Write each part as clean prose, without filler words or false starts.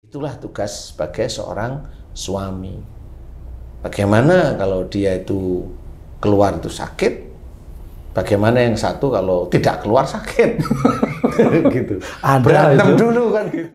Itulah tugas sebagai seorang suami. Bagaimana kalau dia itu keluar itu sakit? Bagaimana yang satu kalau tidak keluar sakit? Gitu. Berantem itu dulu kan gitu.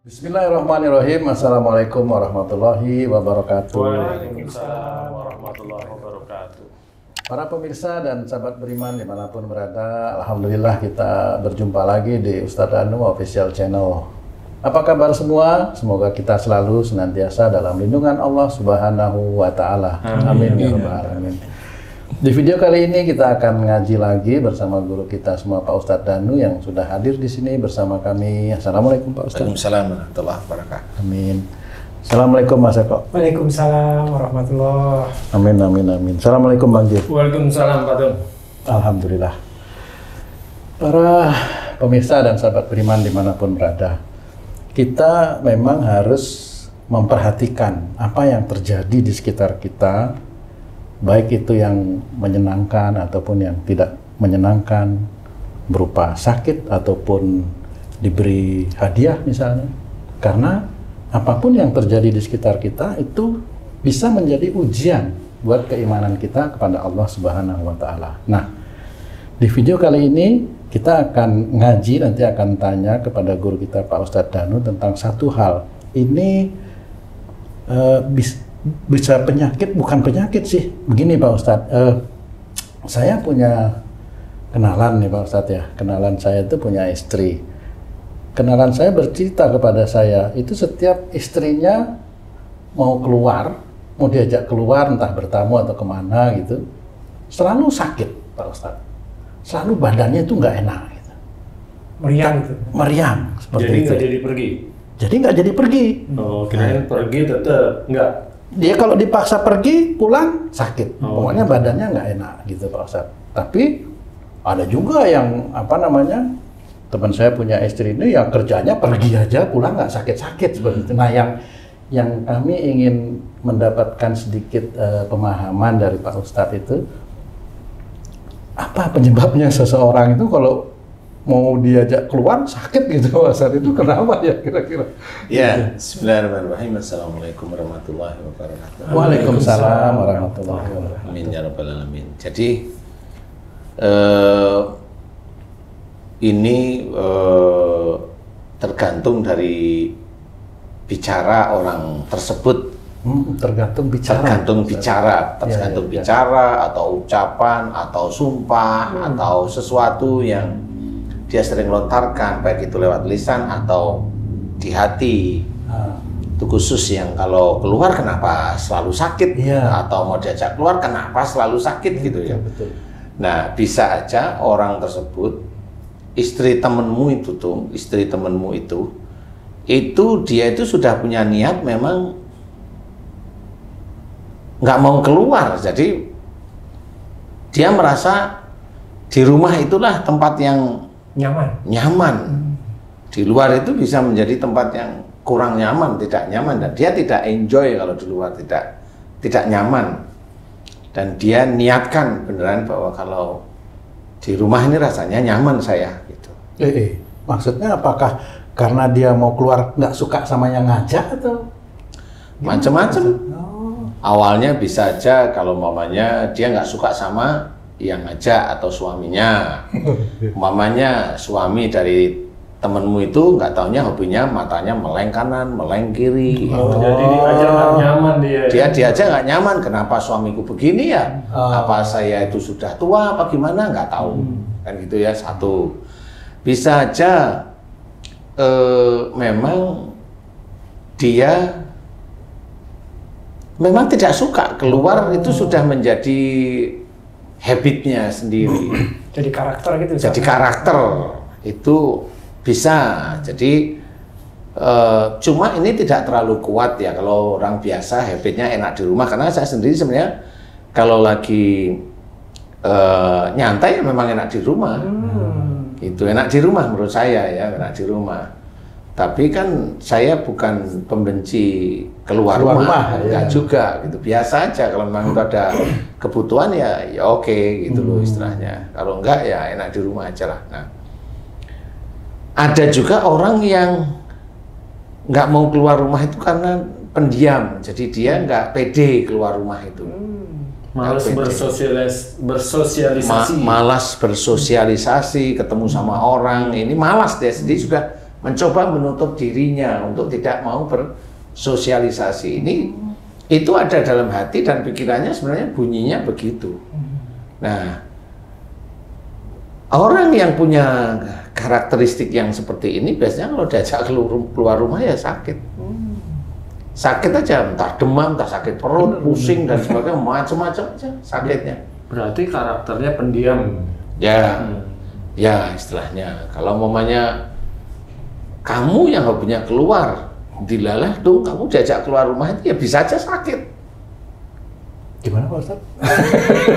Bismillahirrahmanirrahim. Assalamualaikum warahmatullahi wabarakatuh. Waalaikumsalam warahmatullahi wabarakatuh. Para pemirsa dan sahabat beriman dimanapun berada, alhamdulillah kita berjumpa lagi di Ustadz Anu Official Channel. Apa kabar semua? Semoga kita selalu senantiasa dalam lindungan Allah Subhanahu wa Ta'ala. Amin ya rabbal alamin. Di video kali ini kita akan ngaji lagi bersama guru kita semua, Pak Ustadz Danu, yang sudah hadir di sini bersama kami. Assalamualaikum Pak Ustadz. Waalaikumsalam warahmatullahi wabarakatuh. Amin. Assalamualaikum Mas Eko. Waalaikumsalam warahmatullahi. Amin amin amin. Assalamualaikum Bang Jir. Waalaikumsalam Pak Tun. Alhamdulillah. Para pemirsa dan sahabat beriman dimanapun berada, kita memang harus memperhatikan apa yang terjadi di sekitar kita, baik itu yang menyenangkan ataupun yang tidak menyenangkan, berupa sakit ataupun diberi hadiah misalnya. Karena apapun yang terjadi di sekitar kita itu bisa menjadi ujian buat keimanan kita kepada Allah Subhanahu wa Ta'ala. Nah, di video kali ini kita akan ngaji, nanti akan tanya kepada guru kita Pak Ustadz Danu tentang satu hal. Ini bisa penyakit, bukan penyakit sih. Begini Pak Ustadz, saya punya kenalan nih Pak Ustadz ya. Kenalan saya itu punya istri. Kenalan saya bercerita kepada saya, itu setiap istrinya mau keluar, mau diajak keluar entah bertamu atau kemana gitu, selalu sakit Pak Ustadz. Selalu badannya itu nggak enak gitu. Meriang gitu. Meriang seperti Jadi itu. nggak jadi pergi. Jadi nggak jadi pergi. Oh, kirain pergi tetap nggak. Dia kalau dipaksa pergi, pulang sakit. Oh. Pokoknya badannya nggak enak gitu Pak Ustadz. Tapi ada juga yang apa namanya, teman saya punya istri ini yang kerjanya pergi aja, pulang nggak sakit-sakit seperti itu. Nah yang kami ingin mendapatkan sedikit pemahaman dari Pak Ustadz itu, apa penyebabnya seseorang itu kalau mau diajak keluar sakit gitu Pak Ustadz, itu kenapa ya kira-kira? Ya, bismillahirrahmanirrahim. Assalamualaikum warahmatullahi wabarakatuh. Waalaikumsalam warahmatullahi wabarakatuh. Amin ya rabbal alamin. Jadi ini tergantung dari bicara orang tersebut. Tergantung bicara. Tergantung bicara atau ucapan atau sumpah atau sesuatu yang dia sering lontarkan, baik itu lewat lisan atau di hati. Itu khusus yang kalau keluar kenapa selalu sakit, atau mau diajak keluar kenapa selalu sakit gitu ya. Betul. Nah, bisa aja orang tersebut, istri temenmu itu dia itu sudah punya niat memang nggak mau keluar, jadi dia merasa di rumah itulah tempat yang nyaman. Di luar itu bisa menjadi tempat yang kurang nyaman, tidak nyaman, dan dia tidak enjoy kalau di luar tidak nyaman. Dan dia niatkan beneran bahwa kalau di rumah ini rasanya nyaman saya gitu. Maksudnya apakah karena dia mau keluar nggak suka sama yang ngajak atau macam-macam? Awalnya bisa aja kalau mamanya dia nggak suka sama yang ngajak atau suaminya. Mamanya suami dari temenmu itu nggak taunya hobinya matanya meleng kanan, meleng kiri. Jadi diajak nggak nyaman dia. Diajak nggak nyaman. Kenapa suamiku begini ya? Apa saya itu sudah tua? Apa gimana? Nggak tahu. Kan gitu ya. Satu. Bisa aja memang dia memang tidak suka keluar, itu sudah menjadi habitnya sendiri. Jadi karakter gitu. Jadi karakter itu bisa. Jadi cuma ini tidak terlalu kuat ya kalau orang biasa habitnya enak di rumah. Karena saya sendiri sebenarnya kalau lagi nyantai memang enak di rumah. Itu enak di rumah menurut saya ya, enak di rumah. Tapi kan saya bukan pembenci keluar rumah enggak juga gitu. Biasa aja kalau memang itu ada kebutuhan ya oke gitu loh istilahnya. Kalau enggak ya enak di rumah aja lah. Nah, ada juga orang yang nggak mau keluar rumah itu karena pendiam. Jadi dia nggak pede keluar rumah itu. Malas bersosialisasi. Malas bersosialisasi, ketemu sama orang. Ini malas dia sendiri juga mencoba menutup dirinya untuk tidak mau bersosialisasi. Itu ada dalam hati dan pikirannya sebenarnya bunyinya begitu. Nah, orang yang punya karakteristik yang seperti ini biasanya kalau diajak keluar rumah ya sakit. Sakit aja, entah demam, entah sakit perut, pusing dan sebagainya, macam-macam aja sakitnya. Berarti karakternya pendiam. Ya, ya istilahnya. Kalau mamanya kamu yang hobinya keluar, dilalah dong, kamu diajak keluar rumah itu ya bisa aja sakit. Gimana Pak Ustadz?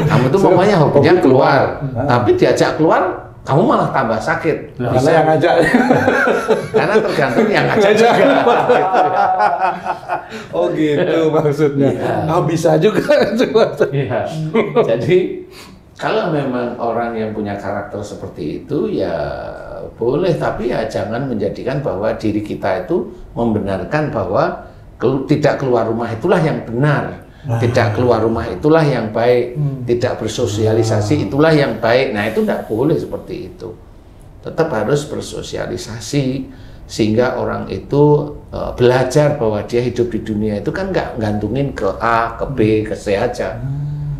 Kamu tuh mamanya hobinya keluar, tapi diajak keluar, kamu malah tambah sakit. Karena yang ngajak. Karena tergantung yang ngajak juga. Oh gitu maksudnya. Oh bisa juga. Ya. Jadi kalau memang orang yang punya karakter seperti itu ya boleh, tapi ya jangan menjadikan bahwa diri kita itu membenarkan bahwa tidak keluar rumah itulah yang benar. Tidak keluar rumah itulah yang baik, tidak bersosialisasi itulah yang baik. Nah itu tidak boleh seperti itu. Tetap harus bersosialisasi sehingga orang itu belajar bahwa dia hidup di dunia itu kan nggak gantungin ke A, ke B, ke C aja.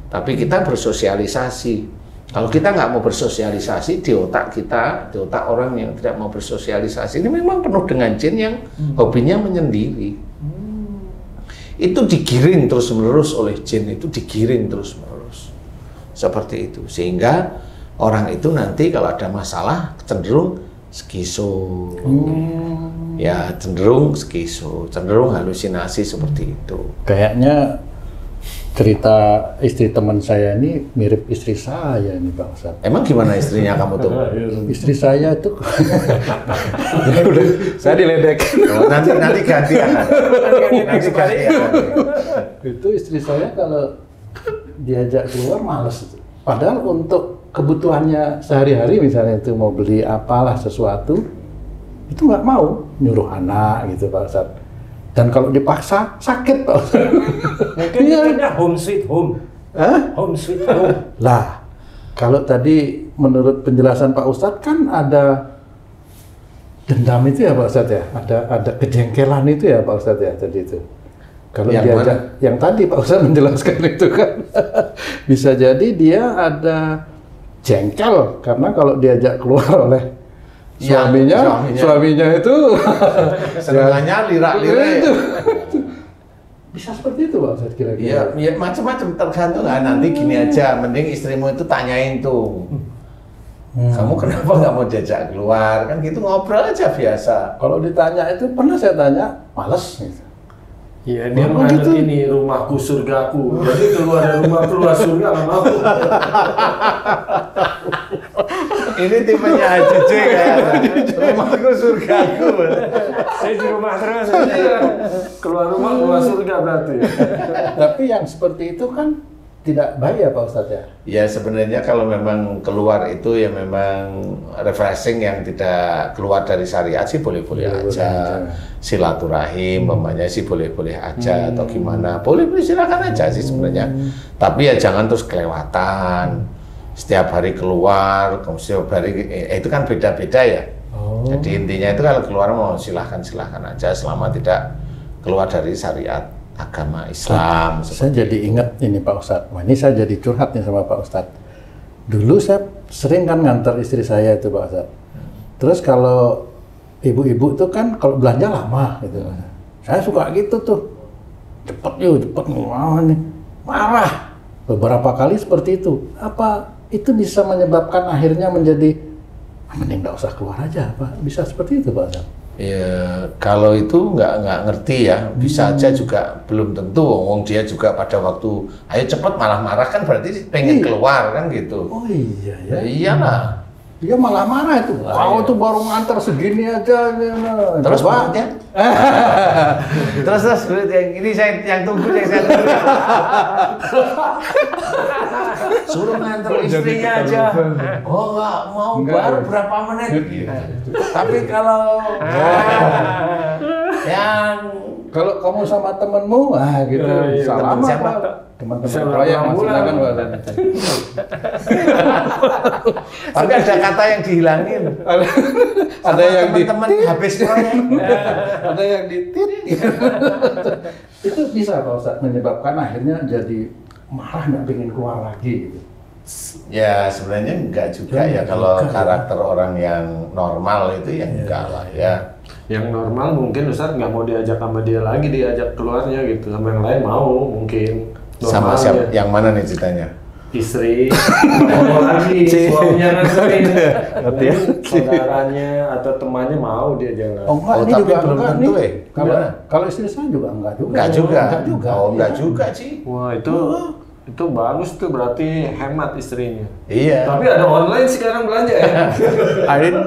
Tapi kita bersosialisasi. Kalau kita nggak mau bersosialisasi, di otak kita, di otak orang yang tidak mau bersosialisasi ini memang penuh dengan jin yang hobinya menyendiri. Itu digiring terus-menerus oleh jin, itu digiring terus-menerus. Seperti itu. Sehingga orang itu nanti kalau ada masalah cenderung skizo. Ya, cenderung skizo, cenderung halusinasi seperti itu. Kayaknya cerita istri teman saya ini mirip istri saya ini Pak Ustadz. Emang gimana istrinya kamu tuh? Istri saya itu saya diledek. Oh, nanti ganti akan. Nanti ganti akan. Itu istri saya kalau diajak keluar malas. Padahal untuk kebutuhannya sehari-hari misalnya itu mau beli apalah sesuatu itu nggak mau, nyuruh anak gitu Pak Ustadz. Dan kalau dipaksa sakit Pak Ustadz. Mungkin ya. Home sweet home. Hah? Home sweet home. Lah, kalau tadi menurut penjelasan Pak Ustadz kan ada dendam itu ya Pak Ustadz ya, ada kejengkelan itu ya Pak Ustadz ya tadi itu. Kalau diajak, yang tadi Pak Ustadz menjelaskan itu kan bisa jadi dia ada jengkel karena kalau diajak keluar oleh suaminya itu senangannya lirak-lirik itu. Bisa seperti itu Pak Ustadz kira-kira? Ya macam-macam tergantung. Nanti gini aja, mending istrimu itu tanyain tuh. Kamu kenapa nggak mau diajak keluar? Kan gitu ngobrol aja biasa. Kalau ditanya itu pernah saya tanya, males gitu. Iya, dia menganut ini rumahku surgaku. Jadi keluar dari rumah keluar surga nggak mau. Ini tipenya Haji J kayaknya. Rumahku surgaku. Saya di rumah terus. Keluar rumah keluar surga berarti. Tapi yang seperti itu kan tidak baik ya Pak Ustadz ya? Ya sebenarnya kalau memang keluar itu ya memang refreshing yang tidak keluar dari syariat sih boleh-boleh aja. Silaturahim umpamanya sih boleh-boleh aja atau gimana. Boleh silakan aja sih sebenarnya. Tapi ya jangan terus kelewatan. Setiap hari keluar, setiap hari itu kan beda-beda ya. Jadi intinya itu kalau keluar mau silahkan aja selama tidak keluar dari syariat agama Islam. Saya jadi ingat ini Pak Ustadz. Wah, ini saya jadi curhat nih sama Pak Ustadz. Dulu saya sering kan nganter istri saya itu Pak Ustadz. Terus kalau ibu-ibu itu kan kalau belanja lama gitu. Saya suka gitu tuh. Cepet nih. Marah. Beberapa kali seperti itu. Apa itu bisa menyebabkan akhirnya menjadi mending nggak usah keluar aja Pak. Bisa seperti itu Pak Ustadz. Ya, kalau itu nggak ngerti ya, bisa aja juga belum tentu. Wong dia juga pada waktu ayo cepet malah marah kan berarti pengen keluar kan gitu. Oh iya ya. Ya iyalah. Dia malah marah itu. Kau tuh baru nganter segini aja. Terus maksudnya? terus yang ini yang tunggu. Suruh nganter istrinya aja. Oh nggak mau, baru berapa menit. Tapi kalau yang kalau kamu sama temenmu, gitu. Teman siapa? Teman-teman proyek maksudnya kan. Tapi ada kata yang dihilangin. Ada yang teman-teman habis proyek. Ada yang ditit. Itu bisa Pak Ustadz menyebabkan akhirnya jadi marah nggak pengen keluar lagi gitu. Ya sebenarnya enggak juga ya kalau karakter orang yang normal itu ya enggak lah ya. Yang normal mungkin Ustadz nggak mau diajak sama dia lagi, diajak keluarnya gitu, sama yang lain mau mungkin. Sama siapa? Yang mana nih ceritanya? Istri, mau lagi, suaminya nganterin, mungkin saudaranya atau temannya mau dia jalan. Oh enggak, ini tapi juga belum enggak tentu nih. Kalau istri saya juga enggak juga. Enggak juga. Enggak juga. Oh enggak juga sih. Wah itu bagus tuh, berarti hemat istrinya. Iya. Tapi ada online sekarang belanja ya? Arin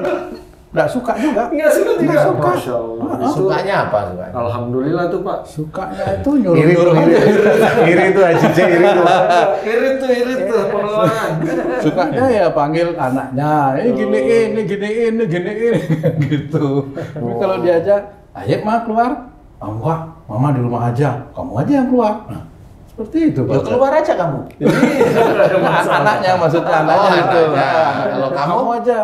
nggak suka juga. Nggak suka juga. Nggak suka. Masya Allah. Sukanya apa? Sukanya? Alhamdulillah tuh Pak. Sukanya itu nyuruh-nyuruh aja. Iri tuh Haji C, iri tuh. Irit tuh pengeluaran. Sukanya ya panggil anaknya, ini giniin, gitu. Tapi kalau diajak, ayo Ma keluar. Enggak, Mama di rumah aja. Kamu aja yang keluar. Nah, seperti itu Pak. Ya keluar aja kamu. Anaknya maksudnya anaknya itu. Kalau kamu aja.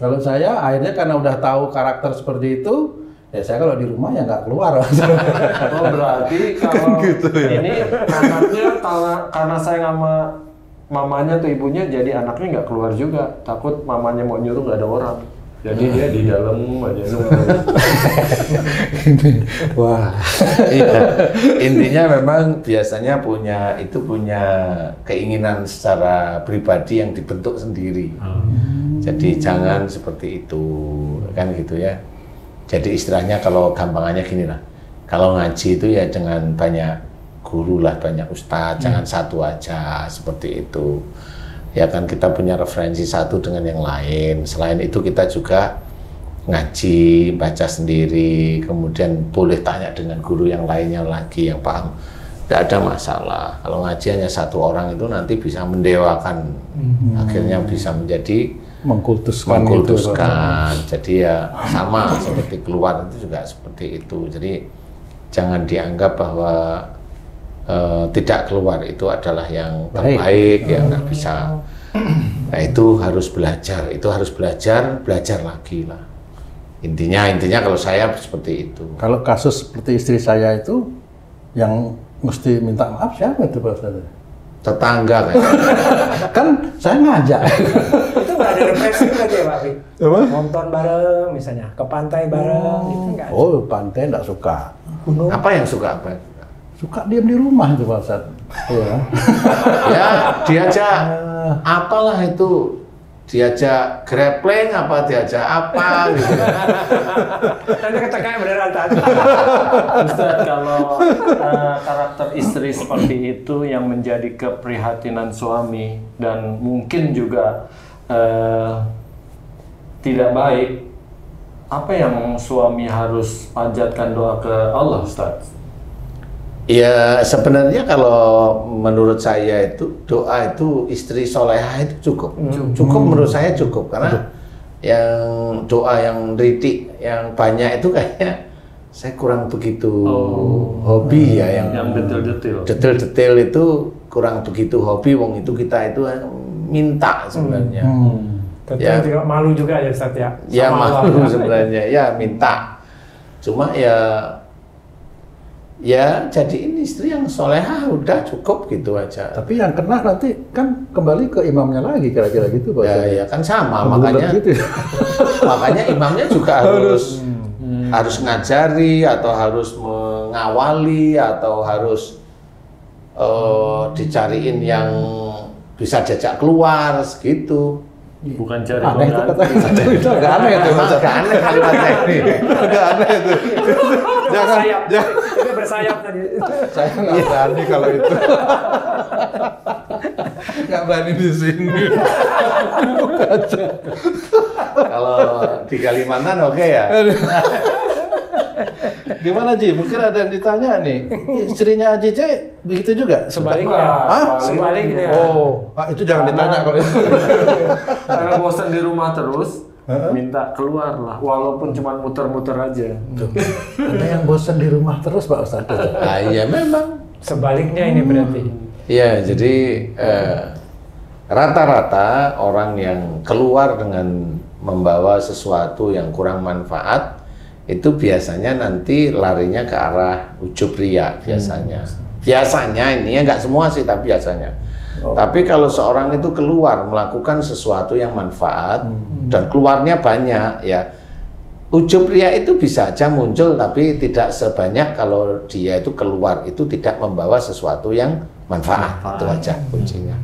Kalau saya akhirnya karena udah tahu karakter seperti itu, ya saya kalau di rumah ya nggak keluar. Oh berarti kalau gitu ya? ini anaknya karena saya sama mamanya tuh ibunya, jadi anaknya nggak keluar juga, takut mamanya mau nyuruh nggak ada orang, jadi dia di dalam aja nunggu. Wah. Iya. Intinya memang biasanya punya keinginan secara pribadi yang dibentuk sendiri. Jadi jangan seperti itu, kan gitu ya. Jadi istilahnya kalau gampangannya gini lah, kalau ngaji itu ya dengan banyak guru lah, banyak ustadz, jangan satu aja seperti itu. Ya kan kita punya referensi satu dengan yang lain. Selain itu kita juga ngaji, baca sendiri, kemudian boleh tanya dengan guru yang lainnya lagi yang paham. Tidak ada masalah. Kalau ngaji hanya satu orang itu nanti bisa mendewakan, akhirnya bisa menjadi mengkultuskan. Jadi ya sama seperti keluar itu juga seperti itu. Jadi jangan dianggap bahwa tidak keluar itu adalah yang terbaik, yang nggak bisa. Nah itu harus belajar, belajar lagi lah. Intinya kalau saya seperti itu. Kalau kasus seperti istri saya itu, yang mesti minta maaf siapa itu Pak Ustadz? Tetangga kan. Kan saya ngajak. Itu nggak ada refleksi lagi ya Pak Pi? Nonton bareng misalnya, ke pantai bareng, itu nggak ada. Oh pantai nggak suka. Gunung. Apa yang suka apa? Suka diam di rumah itu Pak Ustadz. Iya. Ya diajak apalah itu, diajak grappling apa, diajak apa gitu. Nanti ketekanya beneran tadi. Ustaz, kalau karakter istri seperti itu yang menjadi keprihatinan suami dan mungkin juga tidak baik, apa yang suami harus panjatkan doa ke Allah, Ustaz? Ya sebenarnya kalau menurut saya itu doa itu istri solehah itu cukup. Cukup menurut saya cukup karena yang doa yang ritik yang banyak itu kayaknya saya kurang begitu hobi ya yang detail itu kurang begitu hobi. Wong itu kita itu minta sebenarnya. Ya juga malu juga ya Ustaz ya. Ya malu sebenarnya ya minta. Cuma ya jadiin istri yang solehah udah cukup gitu aja. Tapi yang kena nanti kan kembali ke imamnya lagi kira-kira gitu Pak. Ya kan sama makanya gitu. Makanya imamnya juga harus ngajari atau harus mengawali atau harus dicariin yang bisa diajak keluar gitu. Bukan cari aneh itu kata itu agak aneh itu. Agak aneh kalimatnya ini. Agak aneh itu. Jangan bersayap tadi. Saya nggak berani kalau itu. Nggak berani di sini. Kalau di Kalimantan oke ya. Gimana Ji? Mungkin ada yang ditanya nih. Istrinya Haji C begitu juga? Sebaliknya. Hah? Sebaliknya. Oh, itu jangan ditanya kalau itu. Karena bosan di rumah terus, minta keluar lah, walaupun cuma muter-muter aja. Ada yang bosan di rumah terus Pak Ustadz? Iya memang. Sebaliknya ini berarti. Iya, jadi rata-rata orang yang keluar dengan membawa sesuatu yang kurang manfaat itu biasanya nanti larinya ke arah ujub riya biasanya. Biasanya ini ya nggak semua sih, tapi biasanya. Tapi kalau seorang itu keluar melakukan sesuatu yang manfaat dan keluarnya banyak, ya ujub riya itu bisa aja muncul, tapi tidak sebanyak kalau dia itu keluar itu tidak membawa sesuatu yang manfaat. Itu aja kuncinya.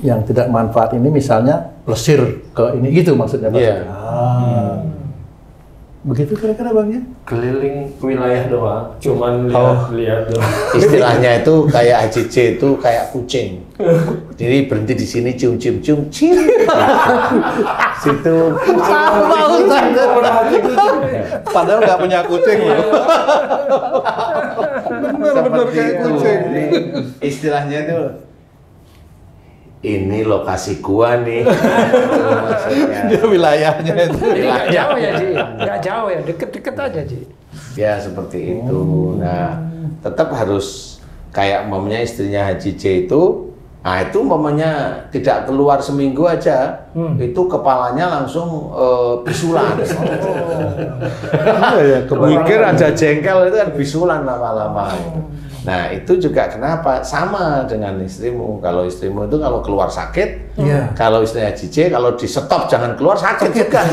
Yang tidak manfaat ini misalnya lesir ke ini gitu maksudnya Pak? Iya. Begitu kira-kira Bang ya? Keliling wilayah doang, cuman lihat doang. Istilahnya itu kayak Haji C itu kayak kucing. Jadi berhenti di sini cium-cium-cium, cium. Situ. Sama Ustaz. Padahal nggak punya kucing loh. Bener-bener kayak kucing. Istilahnya itu ini lokasi gua nih. Maksudnya. Dia wilayahnya itu. Nggak jauh ya Ji, nggak jauh ya, deket-deket aja Ji. Ya seperti itu. Nah, tetap harus kayak umpamanya istrinya Haji C itu, nah itu umpamanya tidak keluar seminggu aja, itu kepalanya langsung bisulan. Mikir aja jengkel itu kan bisulan lama-lama. Nah itu juga kenapa sama dengan istrimu. Kalau istrimu itu kalau keluar sakit, kalau istrinya Haji C kalau di stop jangan keluar sakit juga.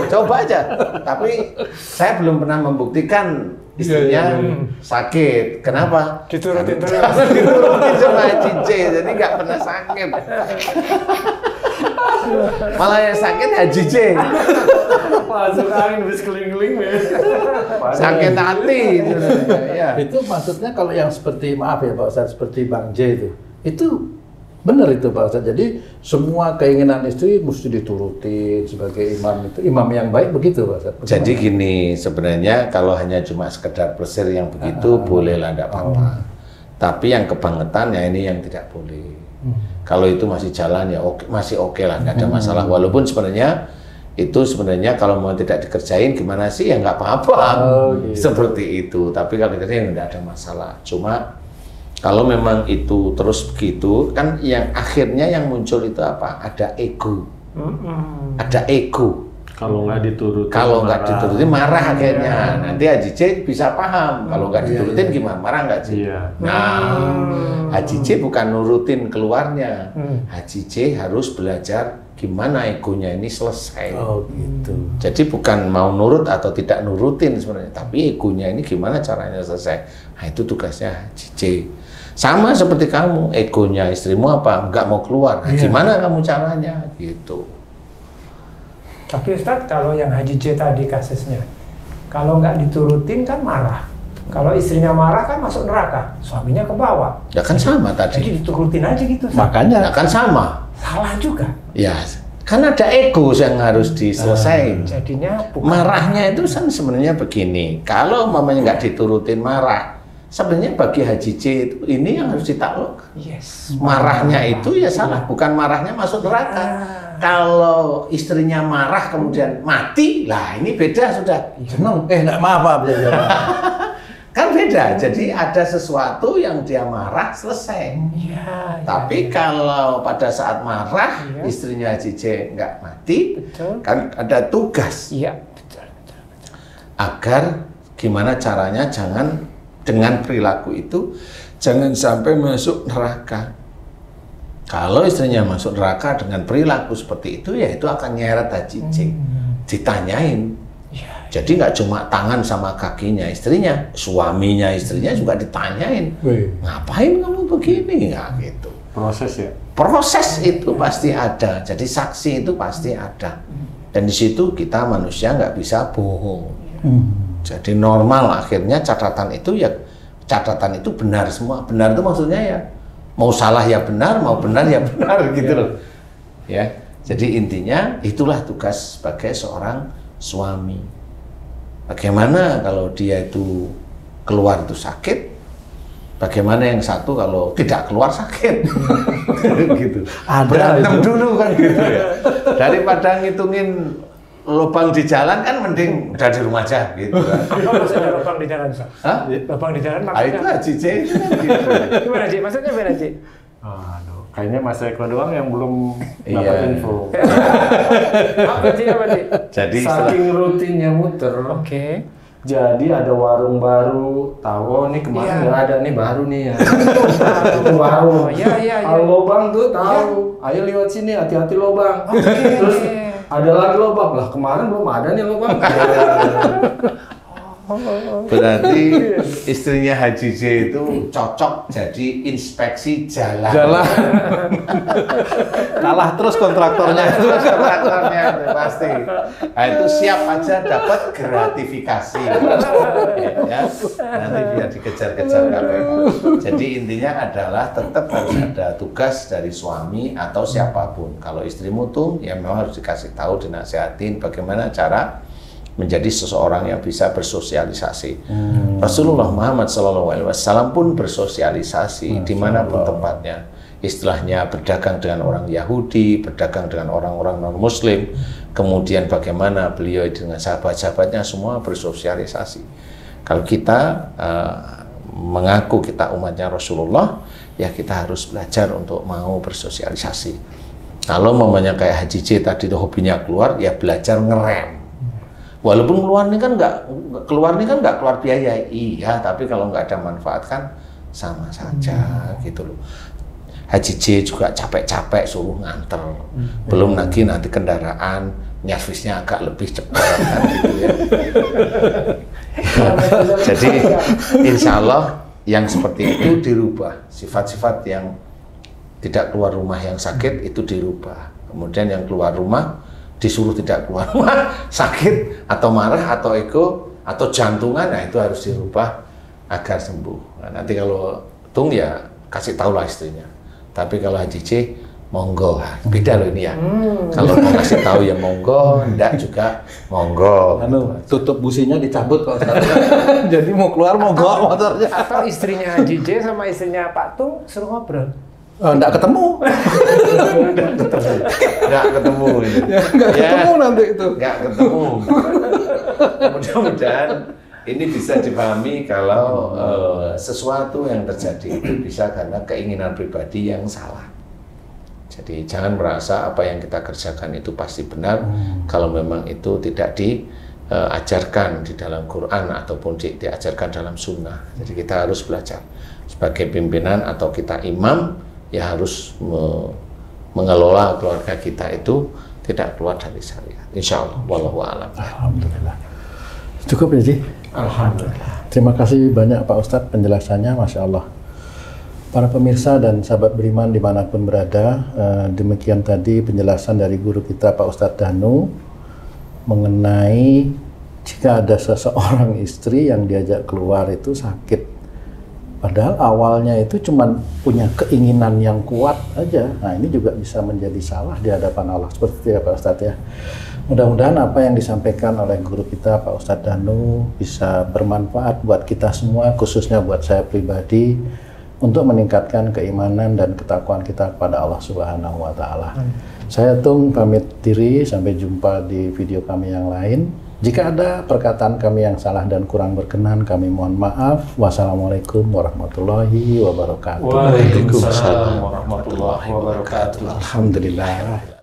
Coba aja. Tapi saya belum pernah membuktikan istrinya sakit. Kenapa? Diturutin terus. Diturutin sama Haji C, jadi nggak pernah sakit. Malah yang sakit Haji C. Masuk angin bis keliling-keliling ya. Sakit hati. Ya. Itu maksudnya kalau yang seperti, maaf ya Pak Ustadz, seperti Bang J itu benar itu Pak Ustadz. Jadi semua keinginan istri mesti diturutin sebagai imam itu, imam yang baik begitu Pak Ustadz. Jadi gini, sebenarnya kalau hanya cuma sekedar plesir yang begitu bolehlah, enggak apa-apa. Tapi yang kebangetan ya ini yang tidak boleh. Kalau itu masih jalan ya masih oke lah, nggak ada masalah. Walaupun sebenarnya itu sebenarnya kalau mau tidak dikerjain gimana sih ya nggak apa-apa, gitu. Seperti itu. Tapi kalau dikerjain nggak ada masalah. Cuma kalau memang itu terus begitu kan yang akhirnya yang muncul itu apa? Ada ego, ada ego. Kalau nggak diturutin, marah akhirnya. Nanti Haji C bisa paham. Kalau nggak diturutin gimana? Marah nggak sih? Nah, Haji C bukan nurutin keluarnya. Haji C harus belajar gimana egonya ini selesai. Oh gitu. Jadi bukan mau nurut atau tidak nurutin sebenarnya, tapi egonya ini gimana caranya selesai. Nah itu tugasnya Haji C. Sama seperti kamu, egonya istrimu apa? Nggak mau keluar. Nah, gimana kamu caranya? Gitu. Tapi Ustadz, kalau yang Haji C tadi kasusnya, kalau nggak diturutin kan marah. Kalau istrinya marah kan masuk neraka, suaminya ke bawah. Ya kan sama tadi. Jadi diturutin aja gitu. Makanya. Ya kan sama. Salah juga. Ya, kan ada ego yang harus diselesaikan. Jadinya marahnya itu kan sebenarnya begini. Kalau mamanya nggak diturutin marah, sebenarnya bagi Haji C itu ini yang harus ditaklukkan. Yes. Marahnya itu ya salah, bukan marahnya masuk neraka. Kalau istrinya marah kemudian mati, lah ini beda sudah. Seneng. Maaf. Kan beda. Jadi ada sesuatu yang dia marah selesai. Tapi kalau pada saat marah istrinya Haji C nggak mati, kan ada tugas. Agar gimana caranya jangan dengan perilaku itu jangan sampai masuk neraka. Kalau istrinya masuk neraka dengan perilaku seperti itu, ya itu akan nyeret Haji C. Ditanyain. Jadi nggak cuma tangan sama kakinya istrinya, suaminya istrinya juga ditanyain. Ngapain kamu begini? Nggak gitu. Proses ya? Proses itu pasti ada. Jadi saksi itu pasti ada. Dan di situ kita manusia nggak bisa bohong. Jadi normal akhirnya catatan itu benar semua. Benar itu maksudnya ya Mau salah ya benar, mau benar ya benar gitu loh. Ya. Jadi intinya itulah tugas sebagai seorang suami. Bagaimana kalau dia itu keluar itu sakit? Bagaimana yang satu kalau tidak keluar sakit? Gitu. Berantem dulu kan gitu ya. Daripada ngitungin lubang di jalan kan mending udah di rumah aja gitu kan. Apa maksudnya lubang di jalan, Ustaz? Hah? Lubang di jalan maksudnya? Itu Haji J itu kan gitu. Gimana, Ci? Maksudnya gimana, Ci? Aduh, kayaknya Mas Eko doang yang belum dapat info. Apa, Ci? Jadi saking rutinnya muter. Oke. Jadi ada warung baru, tahu oh nih kemarin nggak ada nih baru nih ya. Itu baru. Iya. Kalau lobang tuh tahu. Ayo lewat sini, hati-hati lobang. Terus ada lagi lobang lah, kemarin belum ada nih lobang. Berarti istrinya Haji J itu cocok jadi inspeksi jalan. Kalah terus kontraktornya. Kontraktornya pasti. Nah, itu siap aja dapat gratifikasi. Ya, nanti biar dikejar-kejar KPK. Jadi intinya adalah tetap harus ada tugas dari suami atau siapapun. Kalau istrimu tuh ya memang harus dikasih tahu, dinasihatin bagaimana cara menjadi seseorang yang bisa bersosialisasi. Rasulullah Muhammad SAW pun bersosialisasi dimanapun tempatnya. Istilahnya berdagang dengan orang Yahudi, berdagang dengan orang-orang non-Muslim, kemudian bagaimana beliau dengan sahabat-sahabatnya semua bersosialisasi. Kalau kita mengaku kita umatnya Rasulullah, ya kita harus belajar untuk mau bersosialisasi. Kalau mamanya kayak Haji J tadi itu hobinya keluar, ya belajar ngerem. Walaupun keluar ini kan nggak keluar biaya, iya, tapi kalau nggak ada manfaat kan sama saja gitu loh. Haji J juga capek-capek suruh nganter, belum lagi nanti kendaraan nyervisnya agak lebih cepat kan gitu ya. Jadi insya Allah yang seperti itu dirubah, sifat-sifat yang tidak keluar rumah yang sakit itu dirubah, kemudian yang keluar rumah disuruh tidak keluar rumah sakit atau marah atau ego atau jantungan, nah itu harus dirubah agar sembuh. Nah, nanti kalau Tung ya kasih tahu lah istrinya, tapi kalau Haji J monggo, beda loh ini ya. Kalau mau kasih tahu ya monggo, enggak juga monggo. Tutup businya dicabut kok. Jadi mau keluar mau bawa motornya. Atau istrinya Haji J sama istrinya Pak Tung suruh ngobrol. Enggak ketemu. Enggak ketemu ini. Enggak ketemu nanti itu. Enggak ketemu. Mudah-mudahan ini bisa dipahami kalau sesuatu yang terjadi itu bisa karena keinginan pribadi yang salah. Jadi jangan merasa apa yang kita kerjakan itu pasti benar kalau memang itu tidak diajarkan di dalam Quran ataupun diajarkan dalam sunnah. Jadi kita harus belajar sebagai pimpinan atau kita imam, ya harus mengelola keluarga kita itu tidak keluar dari syariat. Insya Allah, wallahu a'lam. Alhamdulillah. Cukup ya, Ji? Alhamdulillah. Terima kasih banyak Pak Ustadz penjelasannya, Masya Allah. Para pemirsa dan sahabat beriman dimanapun berada, demikian tadi penjelasan dari guru kita Pak Ustadz Danu mengenai jika ada seseorang istri yang diajak keluar itu sakit. Padahal awalnya itu cuma punya keinginan yang kuat aja. Nah ini juga bisa menjadi salah di hadapan Allah. Seperti itu ya Pak Ustadz ya. Mudah-mudahan apa yang disampaikan oleh guru kita Pak Ustadz Danu bisa bermanfaat buat kita semua, khususnya buat saya pribadi, untuk meningkatkan keimanan dan ketakwaan kita kepada Allah Subhanahu wa Ta'ala. Saya Tung pamit diri, sampai jumpa di video kami yang lain. Jika ada perkataan kami yang salah dan kurang berkenan, kami mohon maaf. Wassalamualaikum warahmatullahi wabarakatuh. Waalaikumsalam warahmatullahi wabarakatuh. Alhamdulillah.